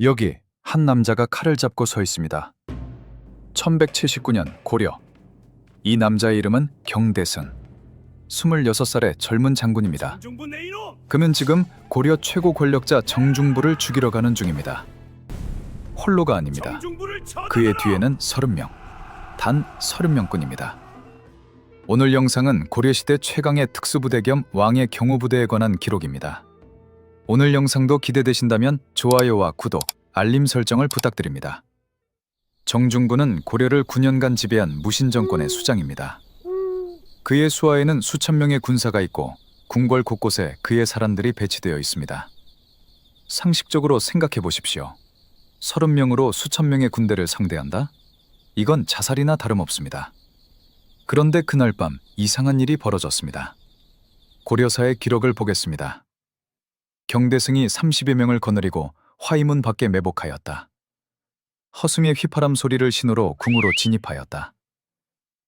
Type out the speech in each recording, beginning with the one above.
여기 한 남자가 칼을 잡고 서 있습니다. 1179년 고려. 이 남자의 이름은 경대승. 26살의 젊은 장군입니다. 정중부 내 이놈! 그는 지금 고려 최고 권력자 정중부를 죽이러 가는 중입니다. 홀로가 아닙니다. 정중부를 쳐들어라! 그의 뒤에는 30명. 단 30명뿐입니다. 오늘 영상은 고려시대 최강의 특수부대 겸 왕의 경호부대에 관한 기록입니다. 오늘 영상도 기대되신다면 좋아요와 구독, 알림 설정을 부탁드립니다. 정중부는 고려를 9년간 지배한 무신정권의 수장입니다. 그의 수하에는 수천 명의 군사가 있고 궁궐 곳곳에 그의 사람들이 배치되어 있습니다. 상식적으로 생각해 보십시오. 30명으로 수천 명의 군대를 상대한다? 이건 자살이나 다름없습니다. 그런데 그날 밤 이상한 일이 벌어졌습니다. 고려사의 기록을 보겠습니다. 경대승이 30여 명을 거느리고 화의문 밖에 매복하였다. 허승의 휘파람 소리를 신호로 궁으로 진입하였다.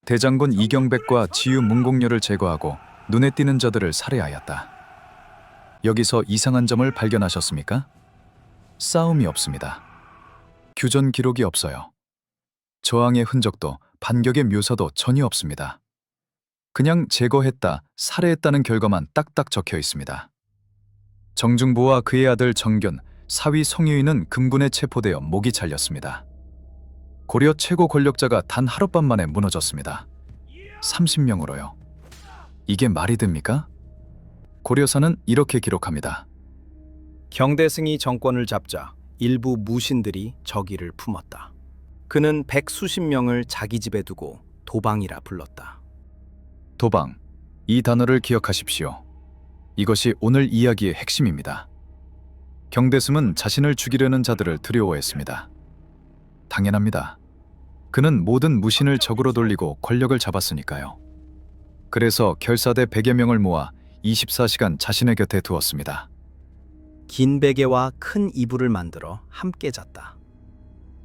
대장군 이경백과 지유 문공녀를 제거하고 눈에 띄는 자들을 살해하였다. 여기서 이상한 점을 발견하셨습니까? 싸움이 없습니다. 규전 기록이 없어요. 저항의 흔적도 반격의 묘사도 전혀 없습니다. 그냥 제거했다, 살해했다는 결과만 딱딱 적혀 있습니다. 정중부와 그의 아들 정균, 사위 성유인은 금군에 체포되어 목이 잘렸습니다. 고려 최고 권력자가 단 하룻밤 만에 무너졌습니다. 30명으로요. 이게 말이 됩니까? 고려사는 이렇게 기록합니다. 경대승이 정권을 잡자 일부 무신들이 적의를 품었다. 그는 백수십 명을 자기 집에 두고 도방이라 불렀다. 도방, 이 단어를 기억하십시오. 이것이 오늘 이야기의 핵심입니다. 경대승은 자신을 죽이려는 자들을 두려워했습니다. 당연합니다. 그는 모든 무신을 적으로 돌리고 권력을 잡았으니까요. 그래서 결사대 100여 명을 모아 24시간 자신의 곁에 두었습니다. 긴 베개와 큰 이불을 만들어 함께 잤다.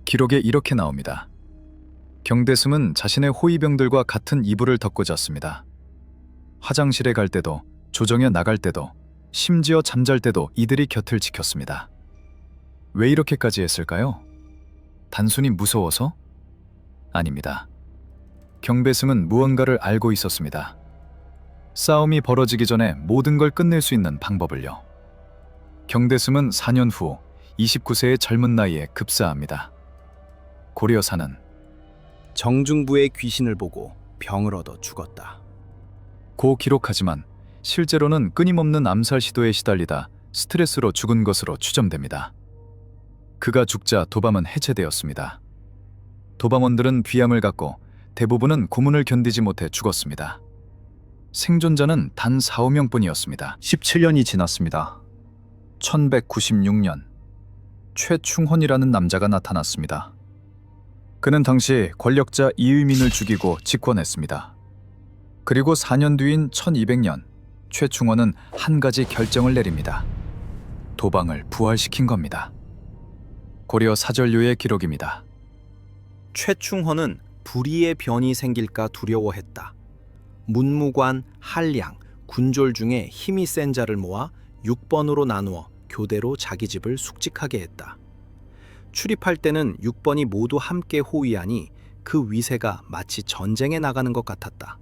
기록에 이렇게 나옵니다. 경대승은 자신의 호위병들과 같은 이불을 덮고 잤습니다. 화장실에 갈 때도, 조정에 나갈 때도, 심지어 잠잘 때도 이들이 곁을 지켰습니다. 왜 이렇게까지 했을까요? 단순히 무서워서? 아닙니다. 경대승은 무언가를 알고 있었습니다. 싸움이 벌어지기 전에 모든 걸 끝낼 수 있는 방법을요. 경대승은 4년 후 29세의 젊은 나이에 급사합니다. 고려사는 정중부의 귀신을 보고 병을 얻어 죽었다. 고 기록하지만 실제로는 끊임없는 암살 시도에 시달리다 스트레스로 죽은 것으로 추정됩니다. 그가 죽자 도방은 해체되었습니다. 도방원들은 비암을 갖고 대부분은 고문을 견디지 못해 죽었습니다. 생존자는 단 4, 5명뿐이었습니다. 17년이 지났습니다. 1196년 최충헌이라는 남자가 나타났습니다. 그는 당시 권력자 이의민을 죽이고 직권했습니다. 그리고 4년 뒤인 1200년 최충헌은 한 가지 결정을 내립니다. 도방을 부활시킨 겁니다. 고려 사절류의 기록입니다. 최충헌은 불의의 변이 생길까 두려워했다. 문무관, 한량, 군졸 중에 힘이 센 자를 모아 6번으로 나누어 교대로 자기 집을 숙직하게 했다. 출입할 때는 6번이 모두 함께 호위하니 그 위세가 마치 전쟁에 나가는 것 같았다.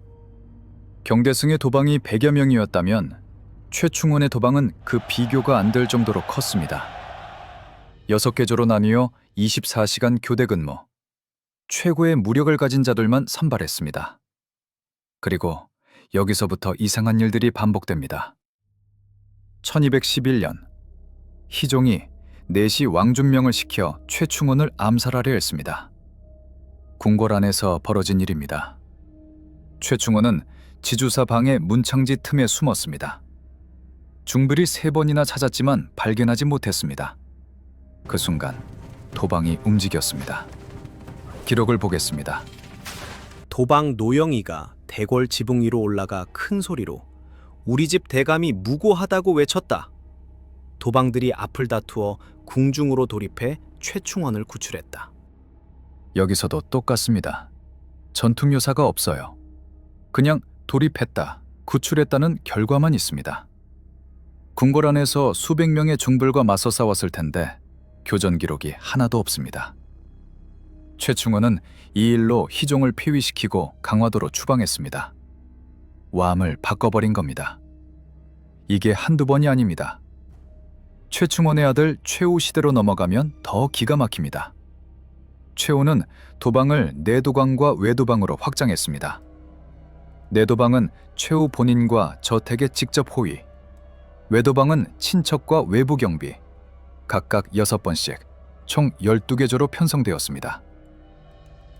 경대승의 도방이 100여 명이었다면 최충헌의 도방은 그 비교가 안 될 정도로 컸습니다. 6개조로 나뉘어 24시간 교대 근무, 최고의 무력을 가진 자들만 선발했습니다. 그리고 여기서부터 이상한 일들이 반복됩니다. 1211년 희종이 내시 왕준명을 시켜 최충헌을 암살하려 했습니다. 궁궐 안에서 벌어진 일입니다. 최충헌은 지주사 방의 문창지 틈에 숨었습니다. 중불이 3번이나 찾았지만 발견하지 못했습니다. 그 순간 도방이 움직였습니다. 기록을 보겠습니다. 도방 노영이가 대궐 지붕 위로 올라가 큰 소리로 우리 집 대감이 무고하다고 외쳤다. 도방들이 앞을 다투어 궁중으로 돌입해 최충헌을 구출했다. 여기서도 똑같습니다. 전투 묘사가 없어요. 그냥 돌입했다, 구출했다는 결과만 있습니다. 궁궐 안에서 수백 명의 중불과 맞서 싸웠을 텐데 교전 기록이 하나도 없습니다. 최충원은 이 일로 희종을 폐위시키고 강화도로 추방했습니다. 왕을 바꿔버린 겁니다. 이게 한두 번이 아닙니다. 최충원의 아들 최우 시대로 넘어가면 더 기가 막힙니다. 최우는 도방을 내도방과 외도방으로 확장했습니다. 내도방은 최우 본인과 저택의 직접 호위, 외도방은 친척과 외부 경비, 각각 6번씩 총 12개조로 편성되었습니다.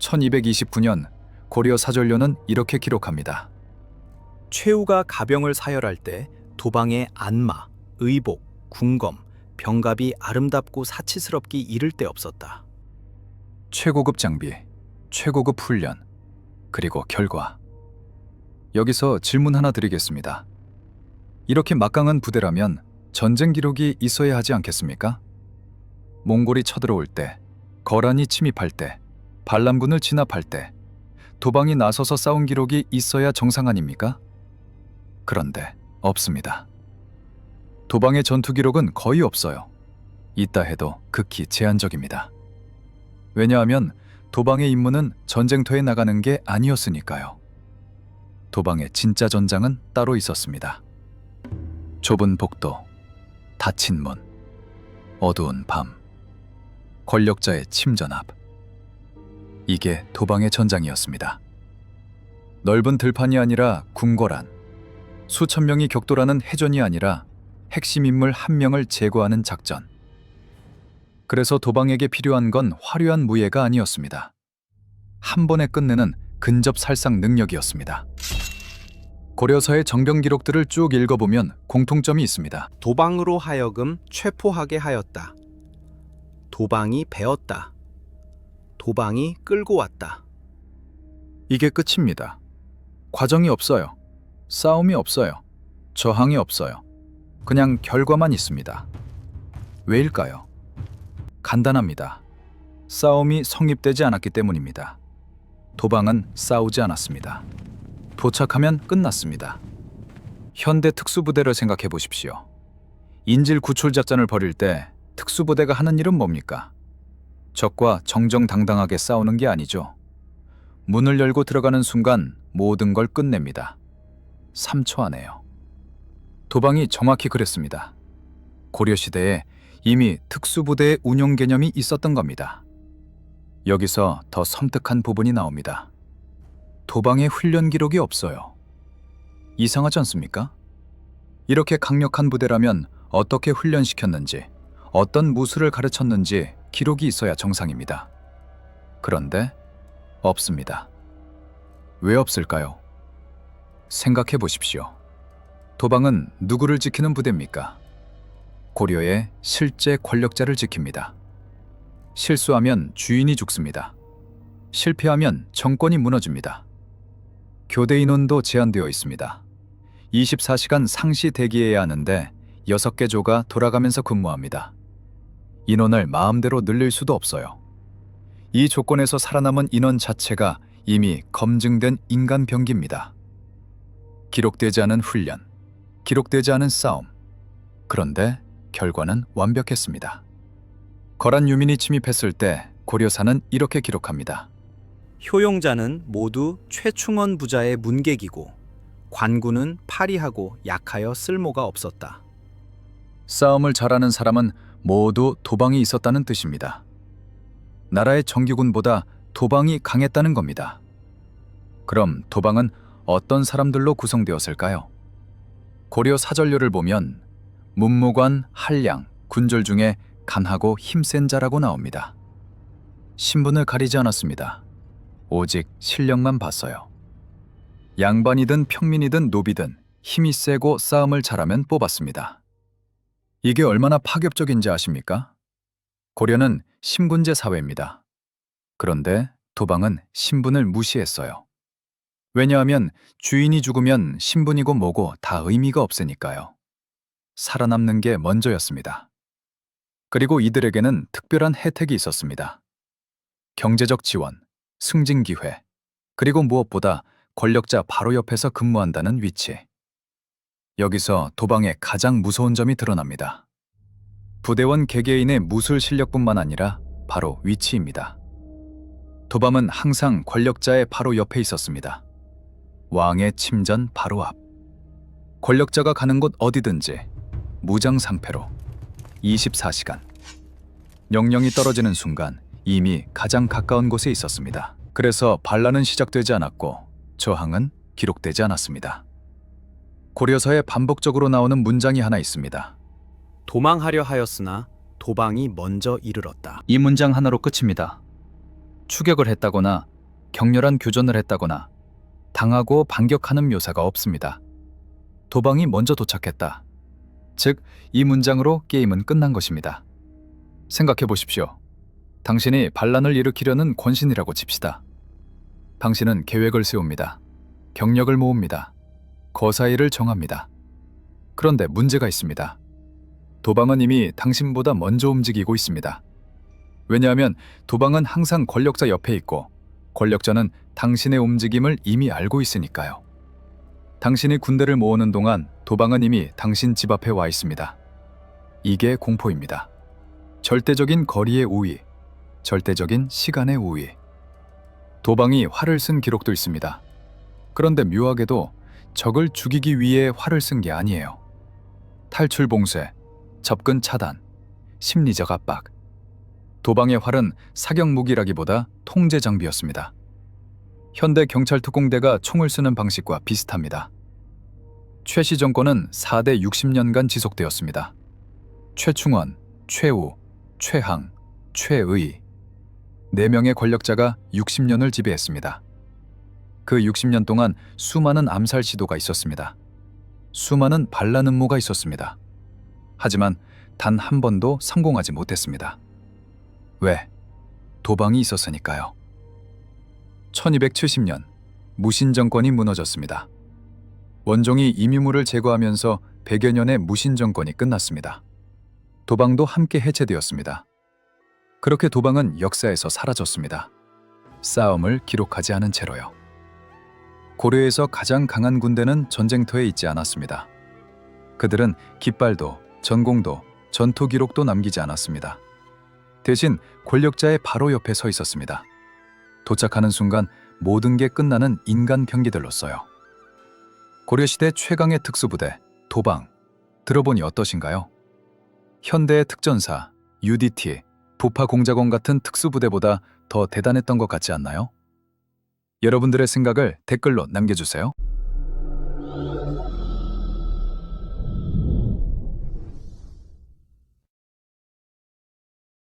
1229년 고려 사전료는 이렇게 기록합니다. 최우가 가병을 사열할 때 도방의 안마, 의복, 궁검, 병갑이 아름답고 사치스럽기 이를 데 없었다. 최고급 장비, 최고급 훈련, 그리고 결과. 여기서 질문 하나 드리겠습니다. 이렇게 막강한 부대라면 전쟁 기록이 있어야 하지 않겠습니까? 몽골이 쳐들어올 때, 거란이 침입할 때, 반란군을 진압할 때 도방이 나서서 싸운 기록이 있어야 정상 아닙니까? 그런데 없습니다. 도방의 전투 기록은 거의 없어요. 있다 해도 극히 제한적입니다. 왜냐하면 도방의 임무는 전쟁터에 나가는 게 아니었으니까요. 도방의 진짜 전장은 따로 있었습니다. 좁은 복도, 닫힌 문, 어두운 밤, 권력자의 침전압. 이게 도방의 전장이었습니다. 넓은 들판이 아니라 궁궐안, 수천 명이 격돌하는 해전이 아니라 핵심 인물 한 명을 제거하는 작전. 그래서 도방에게 필요한 건 화려한 무예가 아니었습니다. 한 번에 끝내는 근접살상 능력이었습니다. 고려사의 정병 기록들을 쭉 읽어보면 공통점이 있습니다. 도방으로 하여금 체포하게 하였다. 도방이 베었다. 도방이 끌고 왔다. 이게 끝입니다. 과정이 없어요. 싸움이 없어요. 저항이 없어요. 그냥 결과만 있습니다. 왜일까요? 간단합니다. 싸움이 성립되지 않았기 때문입니다. 도방은 싸우지 않았습니다. 도착하면 끝났습니다. 현대 특수부대를 생각해 보십시오. 인질 구출 작전을 벌일 때 특수부대가 하는 일은 뭡니까? 적과 정정당당하게 싸우는 게 아니죠. 문을 열고 들어가는 순간 모든 걸 끝냅니다. 3초 안에요. 도방이 정확히 그랬습니다. 고려시대에 이미 특수부대의 운용 개념이 있었던 겁니다. 여기서 더 섬뜩한 부분이 나옵니다. 도방의 훈련 기록이 없어요. 이상하지 않습니까? 이렇게 강력한 부대라면 어떻게 훈련시켰는지, 어떤 무술을 가르쳤는지 기록이 있어야 정상입니다. 그런데 없습니다. 왜 없을까요? 생각해 보십시오. 도방은 누구를 지키는 부대입니까? 고려의 실제 권력자를 지킵니다. 실수하면 주인이 죽습니다. 실패하면 정권이 무너집니다. 교대 인원도 제한되어 있습니다. 24시간 상시 대기해야 하는데 6개 조가 돌아가면서 근무합니다. 인원을 마음대로 늘릴 수도 없어요. 이 조건에서 살아남은 인원 자체가 이미 검증된 인간 병기입니다. 기록되지 않은 훈련, 기록되지 않은 싸움. 그런데 결과는 완벽했습니다. 거란 유민이 침입했을 때 고려사는 이렇게 기록합니다. 효용자는 모두 최충원 부자의 문객이고 관군은 파리하고 약하여 쓸모가 없었다. 싸움을 잘하는 사람은 모두 도방이 있었다는 뜻입니다. 나라의 정규군보다 도방이 강했다는 겁니다. 그럼 도방은 어떤 사람들로 구성되었을까요? 고려 사전료를 보면 문무관, 한량, 군졸 중에 간하고 힘센 자라고 나옵니다. 신분을 가리지 않았습니다. 오직 실력만 봤어요. 양반이든 평민이든 노비든 힘이 세고 싸움을 잘하면 뽑았습니다. 이게 얼마나 파격적인지 아십니까? 고려는 신군제 사회입니다. 그런데 도방은 신분을 무시했어요. 왜냐하면 주인이 죽으면 신분이고 뭐고 다 의미가 없으니까요. 살아남는 게 먼저였습니다. 그리고 이들에게는 특별한 혜택이 있었습니다. 경제적 지원, 승진 기회, 그리고 무엇보다 권력자 바로 옆에서 근무한다는 위치. 여기서 도방의 가장 무서운 점이 드러납니다. 부대원 개개인의 무술 실력뿐만 아니라 바로 위치입니다. 도방은 항상 권력자의 바로 옆에 있었습니다. 왕의 침전 바로 앞. 권력자가 가는 곳 어디든지 무장상패로 24시간. 명령이 떨어지는 순간 이미 가장 가까운 곳에 있었습니다. 그래서 반란은 시작되지 않았고 저항은 기록되지 않았습니다. 고려서에 반복적으로 나오는 문장이 하나 있습니다. 도망하려 하였으나 도방이 먼저 이르렀다. 이 문장 하나로 끝입니다. 추격을 했다거나 격렬한 교전을 했다거나 당하고 반격하는 묘사가 없습니다. 도방이 먼저 도착했다. 즉, 이 문장으로 게임은 끝난 것입니다. 생각해 보십시오. 당신이 반란을 일으키려는 권신이라고 칩시다. 당신은 계획을 세웁니다. 경력을 모읍니다. 거사일을 정합니다. 그런데 문제가 있습니다. 도방은 이미 당신보다 먼저 움직이고 있습니다. 왜냐하면 도방은 항상 권력자 옆에 있고 권력자는 당신의 움직임을 이미 알고 있으니까요. 당신이 군대를 모으는 동안 도방은 이미 당신 집 앞에 와 있습니다. 이게 공포입니다. 절대적인 거리의 우위, 절대적인 시간의 우위. 도방이 활을 쓴 기록도 있습니다. 그런데 묘하게도 적을 죽이기 위해 활을 쓴 게 아니에요. 탈출 봉쇄, 접근 차단, 심리적 압박. 도방의 활은 사격 무기라기보다 통제 장비였습니다. 현대 경찰 특공대가 총을 쓰는 방식과 비슷합니다. 최씨 정권은 4대 60년간 지속되었습니다. 최충원, 최우, 최항, 최의 4명의 권력자가 60년을 지배했습니다. 그 60년 동안 수많은 암살 시도가 있었습니다. 수많은 반란 음모가 있었습니다. 하지만 단 한 번도 성공하지 못했습니다. 왜? 도방이 있었으니까요. 1270년 무신 정권이 무너졌습니다. 원종이 이미무를 제거하면서 100여 년의 무신 정권이 끝났습니다. 도방도 함께 해체되었습니다. 그렇게 도방은 역사에서 사라졌습니다. 싸움을 기록하지 않은 채로요. 고려에서 가장 강한 군대는 전쟁터에 있지 않았습니다. 그들은 깃발도, 전공도, 전투 기록도 남기지 않았습니다. 대신 권력자의 바로 옆에 서 있었습니다. 도착하는 순간 모든 게 끝나는 인간 병기들로써요. 고려시대 최강의 특수부대, 도방. 들어보니 어떠신가요? 현대의 특전사, UDT, 부파공작원 같은 특수부대보다 더 대단했던 것 같지 않나요? 여러분들의 생각을 댓글로 남겨주세요.